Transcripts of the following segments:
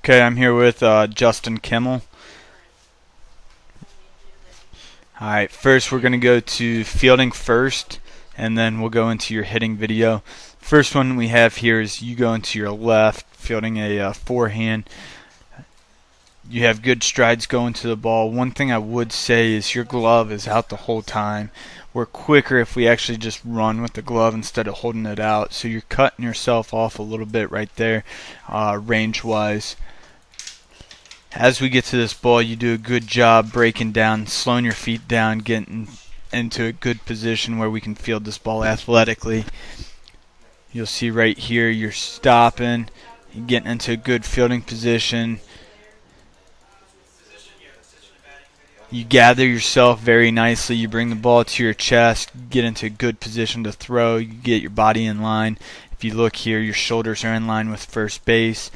Okay, I'm here with Justin KIMMEL. Alright, first we're going to go to fielding first, and then we'll go into your hitting video. First one we have here is you go into your left, fielding a forehand. You have good strides going to the ball. One thing I would say is your glove is out the whole time. We're quicker if we actually just run with the glove instead of holding it out. So you're cutting yourself off a little bit right there, range-wise. As we get to this ball, you do a good job breaking down, slowing your feet down, getting into a good position where we can field this ball athletically. You'll see right here you're stopping, you're getting into a good fielding position. You gather yourself very nicely. You bring the ball to your chest, get into a good position to throw. You get your body in line. If you look here, your shoulders are in line with first base,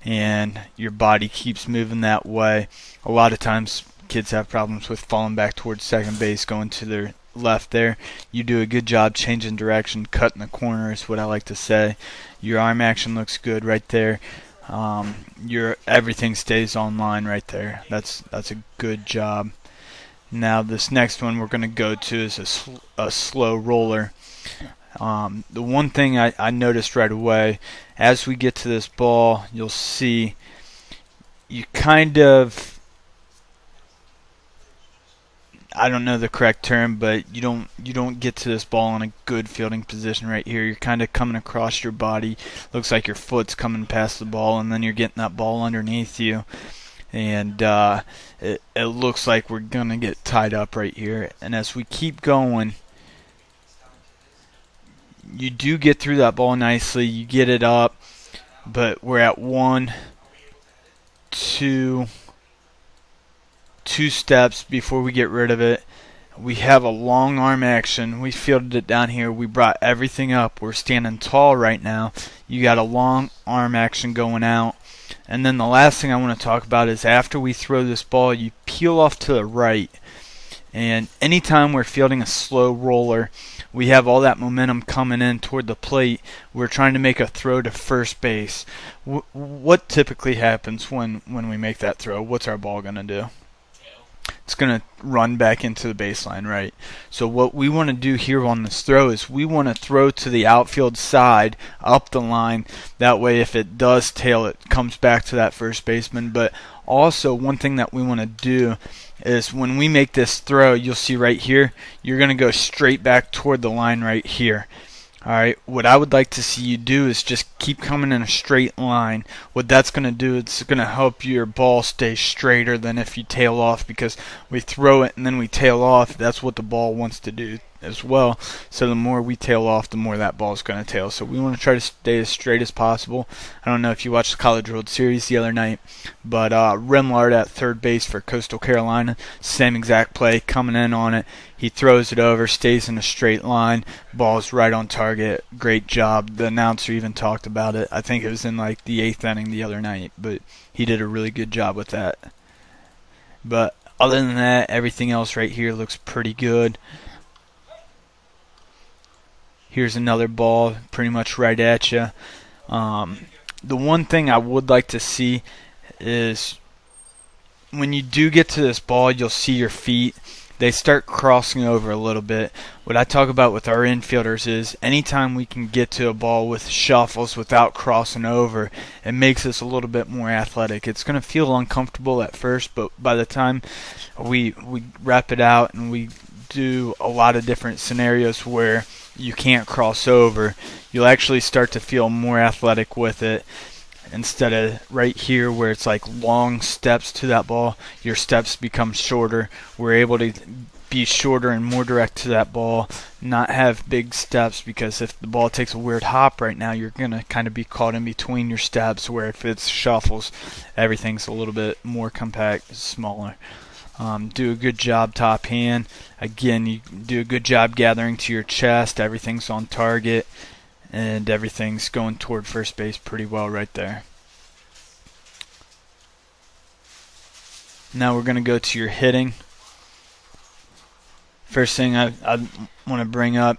and your body keeps moving that way. A lot of times kids have problems with falling back towards second base, going to their left there. You do a good job changing direction, cutting the corner is what I like to say. Your arm action looks good right there. Your everything stays online right there. That's a good job. Now this next one we're going to go to is a slow roller. The one thing I noticed right away, as we get to this ball, you'll see you kind of, I don't know the correct term, but you don't get to this ball in a good fielding position right here. You're kind of coming across your body. Looks like your foot's coming past the ball, and then you're getting that ball underneath you. And it looks like we're going to get tied up right here. And as we keep going, you do get through that ball nicely. You get it up, but we're at two steps before we get rid of it. We have a long arm action. We fielded it down here. We brought everything up. We're standing tall right now. You got a long arm action going out. And then the last thing I want to talk about is after we throw this ball, you peel off to the right. And anytime we're fielding a slow roller, we have all that momentum coming in toward the plate. We're trying to make a throw to first base. What typically happens when we make that throw? What's our ball going to do? It's going to run back into the baseline, right? So what we want to do here on this throw is we want to throw to the outfield side, up the line. That way if it does tail, it comes back to that first baseman. But also one thing that we want to do is when we make this throw, you'll see right here, you're going to go straight back toward the line right here. Alright, what I would like to see you do is just keep coming in a straight line. What that's going to do, it's going to help your ball stay straighter than if you tail off, because we throw it and then we tail off. That's what the ball wants to do as well. So the more we tail off, the more that ball is going to tail. So we want to try to stay as straight as possible. I don't know if you watched the College World Series the other night, but Remlard at third base for Coastal Carolina, same exact play, coming in on it. He throws it over, stays in a straight line, ball's right on target. Great job. The announcer even talked about it. I think it was in like the 8th inning the other night, but he did a really good job with that. But other than that, everything else right here looks pretty good. Here's another ball pretty much right at you. The one thing I would like to see is when you do get to this ball, you'll see your feet. They start crossing over a little bit. What I talk about with our infielders is anytime we can get to a ball with shuffles without crossing over, it makes us a little bit more athletic. It's going to feel uncomfortable at first, but by the time we wrap it out and we do a lot of different scenarios where you can't cross over, you'll actually start to feel more athletic with it. Instead of right here where it's like long steps to that ball, your steps become shorter. We're able to be shorter and more direct to that ball, not have big steps, because if the ball takes a weird hop right now, you're going to kind of be caught in between your steps, where if it's shuffles, everything's a little bit more compact, smaller. Do a good job top hand. Again, you do a good job gathering to your chest. Everything's on target, and everything's going toward first base pretty well right there. Now we're going to go to your hitting. First thing I want to bring up,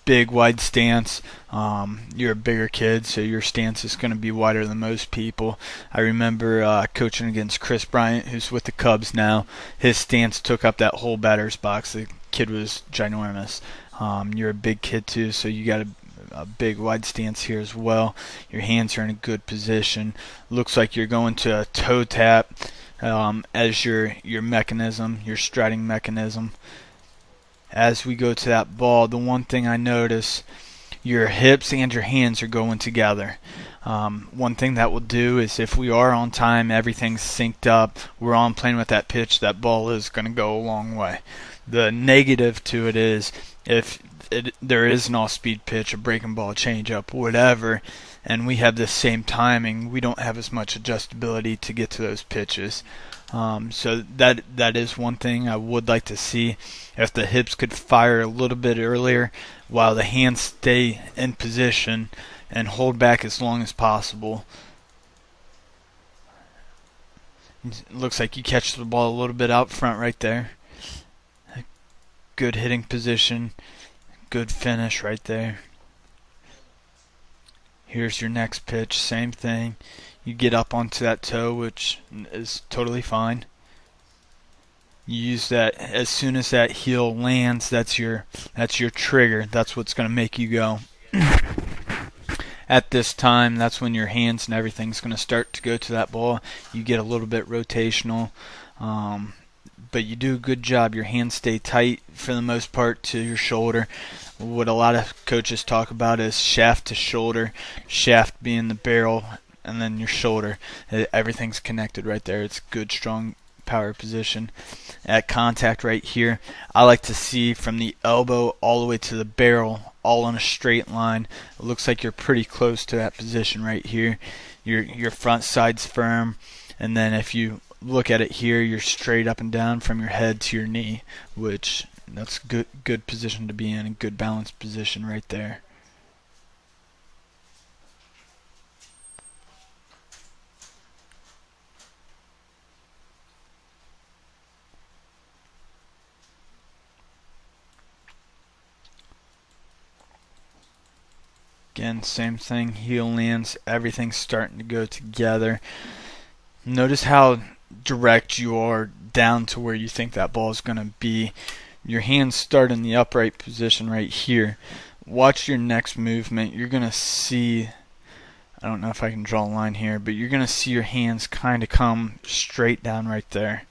big wide stance. You're a bigger kid, so your stance is going to be wider than most people. I remember coaching against Chris Bryant, who's with the Cubs now. His stance took up that whole batter's box. The kid was ginormous. You're a big kid too, so you got a big wide stance here as well. Your hands are in a good position. Looks like you're going to a toe tap as your mechanism, your striding mechanism. As we go to that ball, the one thing I notice, your hips and your hands are going together. One thing that will do is if we are on time, everything's synced up, we're on playing with that pitch, that ball is going to go a long way. The negative to it is if there is an off-speed pitch, a breaking ball, change-up, whatever, and we have the same timing, we don't have as much adjustability to get to those pitches. So that is one thing I would like to see. If the hips could fire a little bit earlier while the hands stay in position and hold back as long as possible. It looks like you catch the ball a little bit out front right there. Good hitting position, good finish right there. Here's your next pitch, same thing. You get up onto that toe, which is totally fine. You use that as soon as that heel lands. That's your trigger. That's what's going to make you go. At this time, that's when your hands and everything's going to start to go to that ball. You get a little bit rotational, but you do a good job. Your hands stay tight for the most part to your shoulder. What a lot of coaches talk about is shaft to shoulder, shaft being the barrel, and then your shoulder. Everything's connected right there. It's good, strong power position. At contact right here, I like to see from the elbow all the way to the barrel, all on a straight line. It looks like you're pretty close to that position right here. Your front side's firm, and then if you look at it here, you're straight up and down from your head to your knee, which that's good position to be in, a good balanced position right there. Again, same thing, heel lands, everything's starting to go together. Notice how direct you are down to where you think that ball is going to be. Your hands start in the upright position right here. Watch your next movement. You're going to see, I don't know if I can draw a line here, but you're going to see your hands kind of come straight down right there.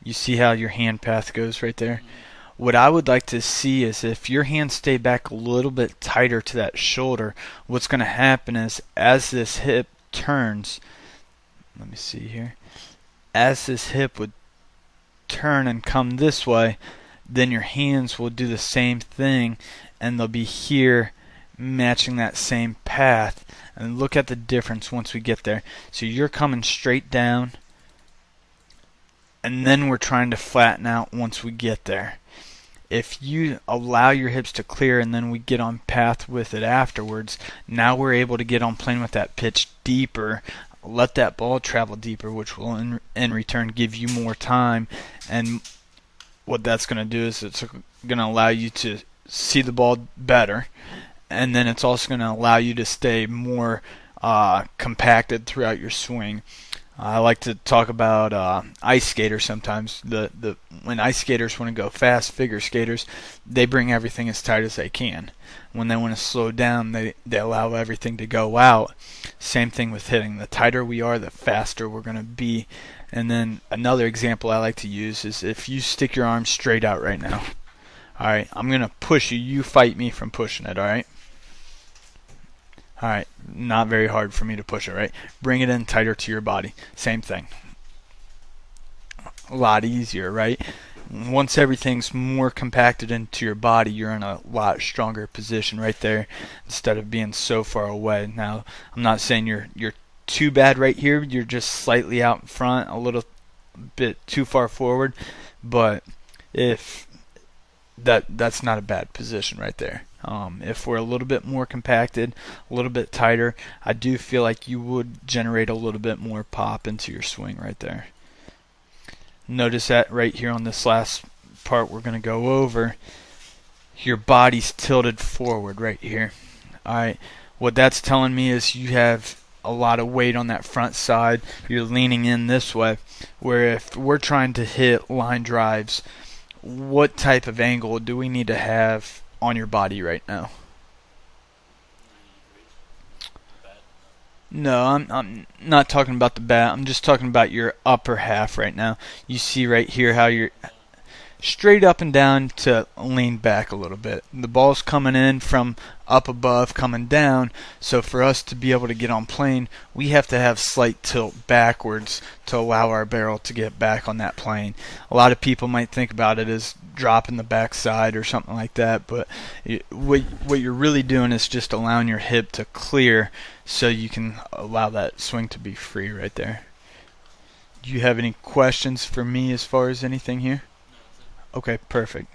You see how your hand path goes right there? What I would like to see is if your hands stay back a little bit tighter to that shoulder, what's going to happen is as this hip turns, let me see here, as this hip would turn and come this way, then your hands will do the same thing and they'll be here matching that same path. And look at the difference once we get there. So you're coming straight down, and then we're trying to flatten out once we get there. If you allow your hips to clear and then we get on path with it afterwards, now we're able to get on playing with that pitch deeper, let that ball travel deeper, which will in return give you more time. And what that's going to do is it's going to allow you to see the ball better, and then it's also going to allow you to stay more compacted throughout your swing. I like to talk about ice skaters sometimes. When ice skaters want to go fast, figure skaters, they bring everything as tight as they can. When they want to slow down, they allow everything to go out. Same thing with hitting. The tighter we are, the faster we're going to be. And then another example I like to use is if you stick your arm straight out right now. Alright, I'm going to push you. You fight me from pushing it, alright? Alright, not very hard for me to push it, right? Bring it in tighter to your body. Same thing. A lot easier, right? Once everything's more compacted into your body, you're in a lot stronger position right there instead of being so far away. Now, I'm not saying you're too bad right here. You're just slightly out in front, a little bit too far forward, but if that's not a bad position right there. If we're a little bit more compacted, a little bit tighter, I do feel like you would generate a little bit more pop into your swing right there. Notice that right here on this last part we're going to go over. your body's tilted forward right here. Alright, what that's telling me is you have a lot of weight on that front side. You're leaning in this way, where if we're trying to hit line drives, what type of angle do we need to have on your body right now? No, I'm not talking about the bat. I'm just talking about your upper half right now. You see right here how you're straight up and down to lean back a little bit. The ball's coming in from up above, coming down. So for us to be able to get on plane, we have to have slight tilt backwards to allow our barrel to get back on that plane. A lot of people might think about it as dropping the backside or something like that, but what you're really doing is just allowing your hip to clear so you can allow that swing to be free right there. Do you have any questions for me as far as anything here? Okay, perfect.